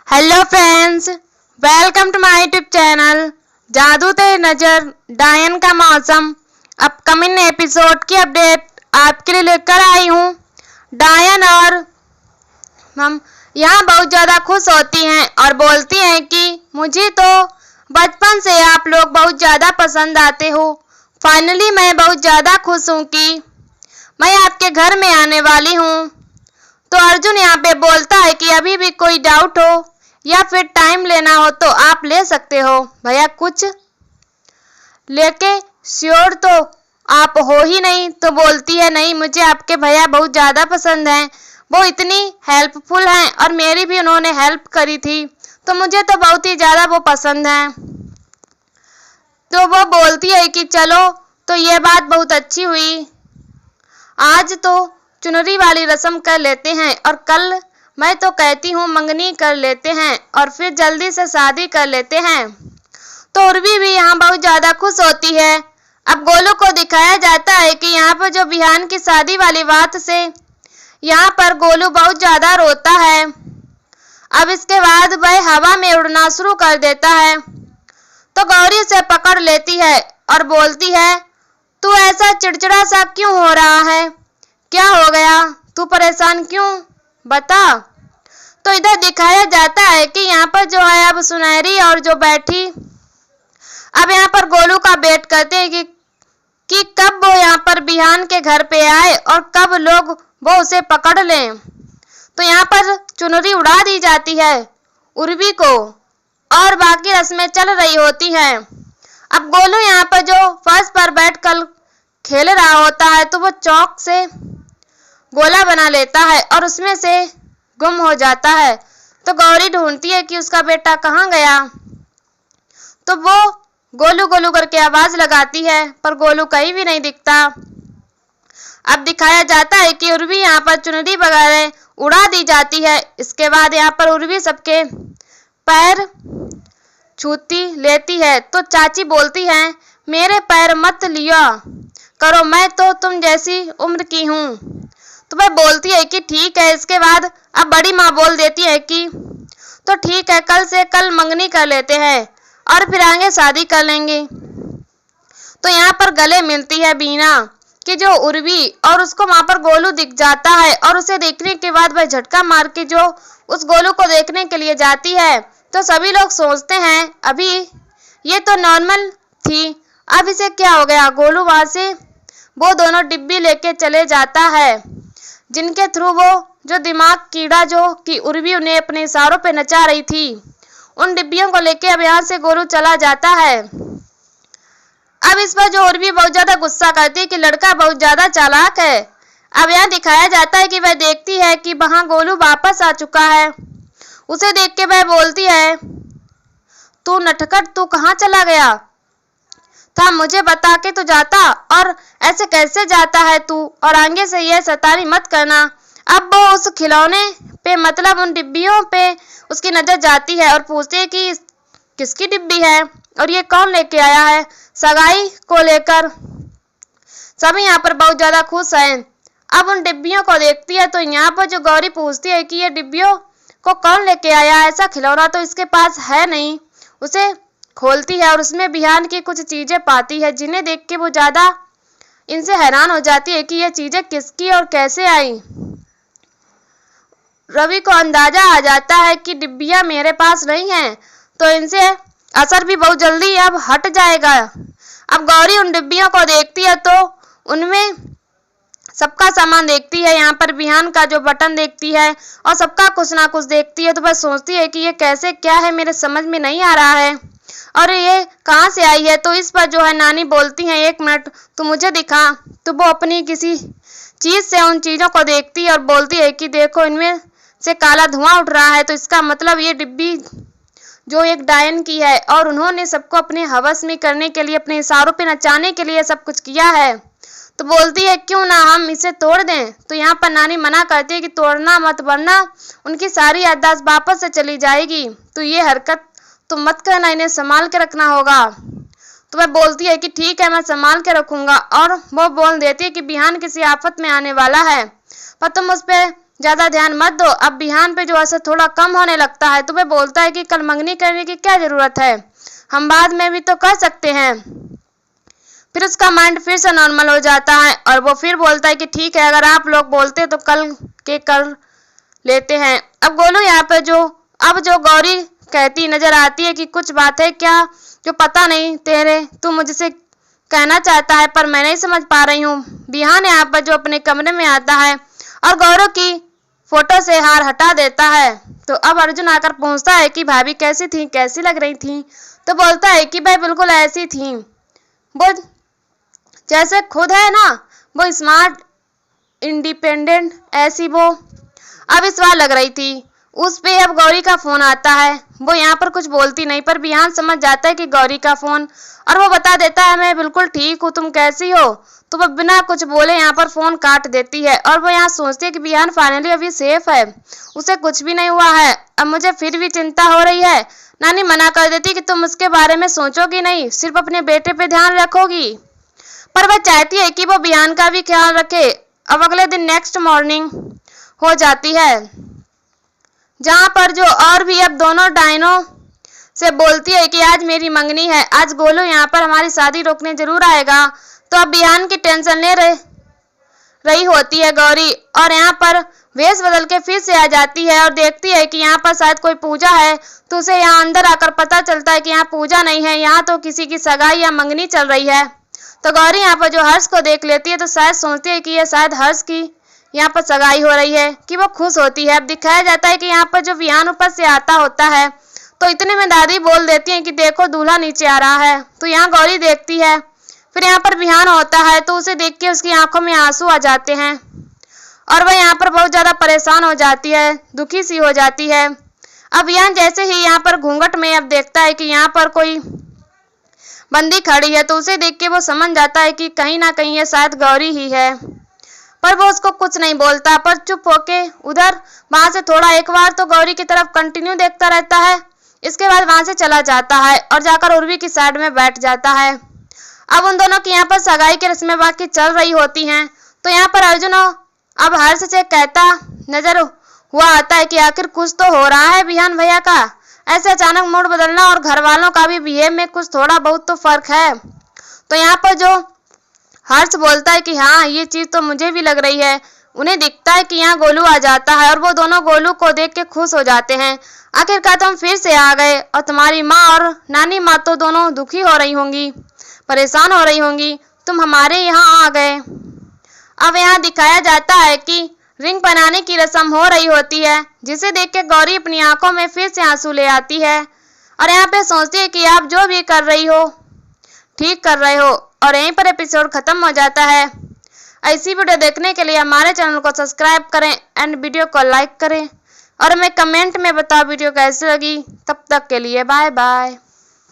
Hello friends, welcome to my YouTube channel जादू तेरी नज़र डायन का मौसम अपकमिंग एपिसोड की अपडेट आपके लिए लेकर आई हूँ। डायन और हम यहाँ बहुत ज़्यादा खुश होती हैं और बोलती हैं कि मुझे तो बचपन से आप लोग बहुत ज़्यादा पसंद आते हो। फाइनली मैं बहुत ज़्यादा खुश हूँ कि मैं आपके घर में आने वाली हूँ। तो अर्जुन यहाँ पे बोलता है कि अभी भी कोई डाउट हो या फिर टाइम लेना हो तो आप ले सकते हो भैया, कुछ लेके श्योर तो आप हो ही नहीं। तो बोलती है नहीं, मुझे आपके भैया बहुत ज़्यादा पसंद हैं, वो इतनी हेल्पफुल हैं और मेरी भी उन्होंने हेल्प करी थी, तो मुझे तो बहुत ही ज़्यादा वो पसंद हैं। तो वो बोलती है कि चलो, तो ये बात बहुत अच्छी हुई, आज तो चुनरी वाली रस्म कर लेते हैं और कल मैं तो कहती हूँ मंगनी कर लेते हैं और फिर जल्दी से शादी कर लेते हैं। तो उर्वी भी यहाँ बहुत ज़्यादा खुश होती है। अब गोलू को दिखाया जाता है कि यहाँ पर जो बिहान की शादी वाली बात से यहाँ पर गोलू बहुत ज़्यादा रोता है। अब इसके बाद वह हवा में उड़ना शुरू कर देता है। तो गौरी उसे पकड़ लेती है और बोलती है, तू ऐसा चिड़चिड़ा सा क्यों हो रहा है, क्या हो गया, तू परेशान क्यों, बता। तो इधर दिखाया जाता है कि यहाँ पर जो है अब सुनहरी और जो बैठी अब यहाँ पर गोलू का वेट करते हैं कि कब वो यहाँ पर बिहान के घर पे आए और कब लोग वो उसे पकड़ लें। तो यहाँ पर चुनरी उड़ा दी जाती है उर्वी को और बाकी रस्में चल रही होती हैं। अब गोलू यहाँ पर जो फर्श पर बैठकर खेल रहा होता है तो वो चौक से गोला बना लेता है और उसमें से गुम हो जाता है। तो गौरी ढूंढती है कि उसका बेटा कहाँ गया। तो वो गोलू गोलू करके आवाज लगाती है पर गोलू कहीं भी नहीं दिखता। अब दिखाया जाता है कि उर्वी यहाँ पर चुनरी वगैरह उड़ा दी जाती है। इसके बाद यहाँ पर उर्वी सबके पैर छूती लेती है। तो चाची बोलती है, मेरे पैर मत लिया करो, मैं तो तुम जैसी उम्र की हूँ। तो वह बोलती है कि ठीक है। इसके बाद अब बड़ी माँ बोल देती है कि तो ठीक है, कल से कल मंगनी कर लेते हैं और फिर आगे शादी कर लेंगे। तो यहाँ पर गले मिलती है बीना कि जो उर्वी और उसको वहाँ पर गोलू दिख जाता है और उसे देखने के बाद वह झटका मार के जो उस गोलू को देखने के लिए जाती है। तो सभी लोग सोचते हैं अभी ये तो नॉर्मल थी, अब इसे क्या हो गया। गोलू वहाँ से वो दोनों डिब्बी लेके चले जाता है जिनके थ्रू वो जो दिमाग कीड़ा जो कि उर्वी उन्हें अपने इशारों पे नचा रही थी, उन डिब्बियों को लेके अब यहाँ से गोलू चला जाता है। अब इस पर जो उर्वी बहुत ज्यादा गुस्सा करती है कि लड़का बहुत ज्यादा चालाक है। अब यहाँ दिखाया जाता है कि वह देखती है कि वहां गोलू वापस आ चुका है। उसे देख के वह बोलती है, तू नटखट, तू कहाँ चला गया था, मुझे बता के तो जाता, और ऐसे कैसे जाता है तू, और आगे से यह शैतानी मत करना। अब वो उस खिलौने पे मतलब उन डिब्बियों पे उसकी नजर जाती है और पूछती है कि किसकी डिब्बी है और ये कौन लेके आया है सगाई को लेकर। सभी यहाँ पर बहुत ज्यादा खुश हैं। अब उन डिब्बियों को देखती है तो यहाँ पर जो गौरी पूछती है कि ये डिब्बियों को कौन लेके आया, ऐसा खिलौना तो इसके पास है नहीं। उसे खोलती है और उसमें बिहान की कुछ चीजें पाती है जिन्हें देख के वो ज्यादा इनसे हैरान हो जाती है कि ये चीजें किसकी और कैसे आई। रवि को अंदाजा आ जाता है कि डिब्बियां मेरे पास नहीं हैं, तो इनसे असर भी बहुत जल्दी अब हट जाएगा। अब गौरी उन डिब्बियों को देखती है तो उनमें सबका सामान देखती है, यहाँ पर बिहान का जो बटन देखती है और सबका कुछ ना कुछ देखती है। तो बस सोचती है कि ये कैसे क्या है, मेरे समझ में नहीं आ रहा है और ये कहाँ से आई है। तो इस पर जो है नानी बोलती हैं, एक मिनट तू मुझे दिखा। तो वो अपनी किसी चीज से उन चीजों को देखती है और बोलती है कि देखो इनमें से काला धुआं उठ रहा है, तो इसका मतलब ये डिब्बी जो एक डायन की है और उन्होंने सबको अपने हवस में करने के लिए, अपने इशारों पे नचाने के लिए सब कुछ किया है। तो बोलती है क्यों ना हम इसे तोड़ दें। तो यहाँ पर नानी मना करती है कि तोड़ना मत, वरना उनकी सारी याददाश्त वापस से चली जाएगी। तो ये हरकत तुम मत करना, इन्हें संभाल के रखना होगा। तो वह बोलती है कि ठीक है, मैं संभाल के रखूंगा। और वो बोल देती है कि बिहान किसी आफत में आने वाला है, पर तुम उस पर ज्यादा ध्यान मत दो। अब बिहान पे जो असर थोड़ा कम होने लगता है। तुम्हें बोलता है कि कल मंगनी करने की क्या जरूरत है, हम बाद में भी तो कर सकते हैं। फिर उसका माइंड फिर से नॉर्मल हो जाता है और वो फिर बोलता है कि ठीक है, अगर आप लोग बोलते तो कल के कर लेते हैं। अब गोलू यहाँ पे जो गौरी कहती नजर आती है कि कुछ बात है क्या जो पता नहीं तेरे, तू मुझसे कहना चाहता है पर मैं नहीं समझ पा रही हूँ। बिहान यहाँ पर जो अपने कमरे में आता है और गौरव की फोटो से हार हटा देता है। तो अब अर्जुन आकर पूछता है कि भाभी कैसी थी, कैसी लग रही थी। तो बोलता है कि भाई बिल्कुल ऐसी थी, वो जैसे खुद है ना, वो स्मार्ट इंडिपेंडेंट, ऐसी वो अब इस बार लग रही थी। उस पे अब गौरी का फोन आता है। वो यहाँ पर कुछ बोलती नहीं पर बिहान समझ जाता है कि गौरी का फोन, और वो बता देता है मैं बिल्कुल ठीक हूँ, तुम कैसी हो। तो वो बिना कुछ बोले यहाँ पर फोन काट देती है और वो यहाँ सोचती है कि बिहान फाइनली अभी सेफ है, उसे कुछ भी नहीं हुआ है। अब मुझे फिर भी चिंता हो रही है। नानी मना कर देती कि तुम उसके बारे में सोचोगी नहीं, सिर्फ अपने बेटे पे ध्यान रखोगी। पर वह चाहती है कि वो बिहान का भी ख्याल रखे। अब अगले दिन नेक्स्ट मॉर्निंग हो जाती है, जहां पर जो और भी अब दोनों डायनो से बोलती है कि आज मेरी मंगनी है, आज गोलू यहाँ पर हमारी शादी रोकने जरूर आएगा। तो अब बिहान की टेंशन ले रही होती है गौरी, और यहाँ पर वेश बदल के फिर से आ जाती है और देखती है कि यहाँ पर शायद कोई पूजा है। तो उसे यहाँ अंदर आकर पता चलता है कि यहाँ पूजा नहीं है, यहाँ तो किसी की सगाई या मंगनी चल रही है। तो गौरी यहाँ पर जो हर्ष को देख लेती है तो शायद सोचती है कि यह शायद हर्ष की यहाँ पर सगाई हो रही है, कि वो खुश होती है। अब दिखाया जाता है कि यहाँ पर जो बिहान ऊपर से आता होता है तो इतने में दादी बोल देती है कि देखो दूल्हा नीचे आ रहा है। तो यहाँ गौरी देखती है, फिर यहाँ पर बिहान होता है तो उसे देख के उसकी आंखों में आंसू आ जाते हैं और वह यहाँ पर बहुत ज्यादा परेशान हो जाती है, दुखी सी हो जाती है। अब बिहान जैसे ही यहाँ पर घूंघट में अब देखता है कि यहाँ पर कोई बंदी खड़ी है तो उसे देख के वो समझ जाता है कि कहीं ना कहीं ये शायद गौरी ही है। पर वो उसको कुछ नहीं बोलता, पर चुप होके उधर वहां से थोड़ा एक बार तो गौरी की तरफ कंटिन्यू देखता रहता है। इसके बाद वहां से चला जाता है और जाकर उर्वी की साइड में बैठ जाता है। अब उन दोनों की यहाँ पर सगाई की रस्में बाकी चल रही होती हैं। तो यहाँ पर अर्जुन अब हर्ष से कहता नजर हुआ आता है कि आखिर कुछ तो हो रहा है बिहान भैया का। ऐसे अचानक मूड बदलना और घर वालों का भी बिहेव में कुछ थोड़ा बहुत तो फर्क है। तो यहाँ पर जो हर्ष बोलता है कि हाँ ये चीज तो मुझे भी लग रही है। उन्हें दिखता है कि यहाँ गोलू आ जाता है और वो दोनों गोलू को देख के खुश हो जाते हैं। आखिरकार तुम फिर से आ गए, और तुम्हारी माँ और नानी माँ तो दोनों दुखी हो रही होंगी, परेशान हो रही होंगी, तुम हमारे यहाँ आ गए। अब यहाँ दिखाया जाता है कि रिंग पहनाने की रस्म हो रही होती है, जिसे देख के गौरी अपनी आंखों में फिर से आंसू ले आती है और यहाँ पे सोचती है कि आप जो भी कर रही हो ठीक कर रहे हो। और यहीं पर एपिसोड खत्म हो जाता है। ऐसी वीडियो देखने के लिए हमारे चैनल को सब्सक्राइब करें एंड वीडियो को लाइक करें और हमें कमेंट में बताओ वीडियो कैसी लगी। तब तक के लिए बाय बाय।